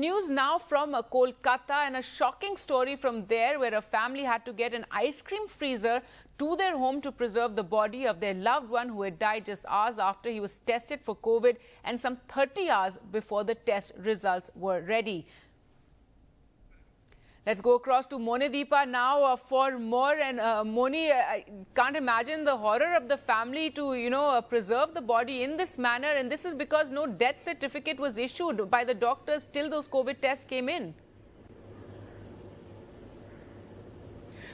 news now from Kolkata, and a shocking story from there where a family had to get an ice cream freezer to their home to preserve the body of their loved one who had died just hours after he was tested for COVID and some 30 hours before the test results were ready. Let's go across to Monideepa now for more. And Moni, I can't imagine the horror of the family to, preserve the body in this manner. And this is because no death certificate was issued by the doctors till those COVID tests came in.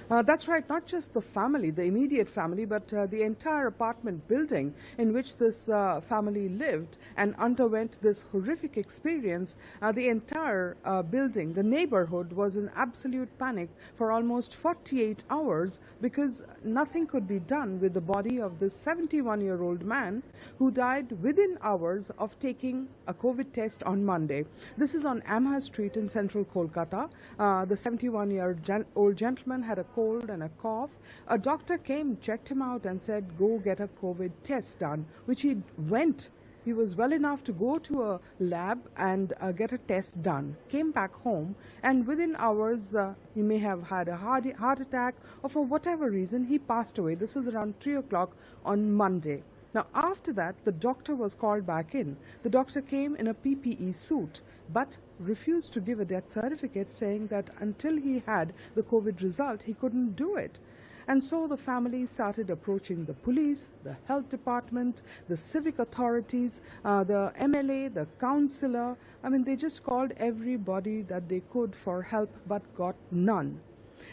That's right, not just the family, the immediate family, but the entire apartment building in which this family lived and underwent this horrific experience. The entire building, the neighborhood, was in absolute panic for almost 48 hours because nothing could be done with the body of this 71-year-old man who died within hours of taking a COVID test on Monday. This is on Amherst Street in central Kolkata. The 71-year-old gentleman had a cold and a cough. A doctor came, checked him out and said, go get a COVID test done, which he went. He was well enough to go to a lab and get a test done. Came back home, and within hours, he may have had a heart attack, or for whatever reason, he passed away. This was around 3 o'clock on Monday. Now, after that, the doctor was called back in. The doctor came in a PPE suit, but refused to give a death certificate, saying that until he had the COVID result, he couldn't do it. And so the family started approaching the police, the health department, the civic authorities, the MLA, the councillor. I mean, they just called everybody that they could for help, but got none.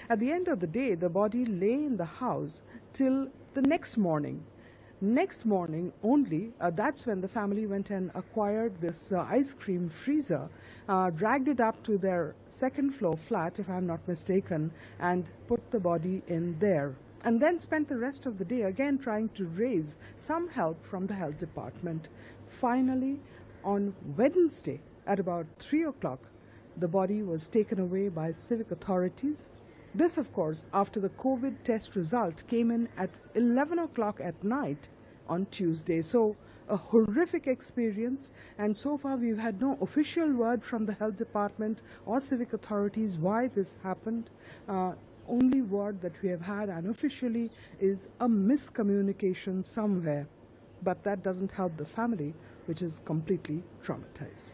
At the end of the day, the body lay in the house till the next morning. Next morning only, that's when the family went and acquired this ice cream freezer, dragged it up to their second floor flat, if I'm not mistaken, and put the body in there. And then spent the rest of the day again trying to raise some help from the health department. Finally, on Wednesday at about 3 o'clock, the body was taken away by civic authorities. This, of course, after the COVID test result came in at 11 o'clock at night on Tuesday. So a horrific experience, and so far we've had no official word from the health department or civic authorities why this happened. Only word that we have had unofficially is a miscommunication somewhere. But that doesn't help the family, which is completely traumatized.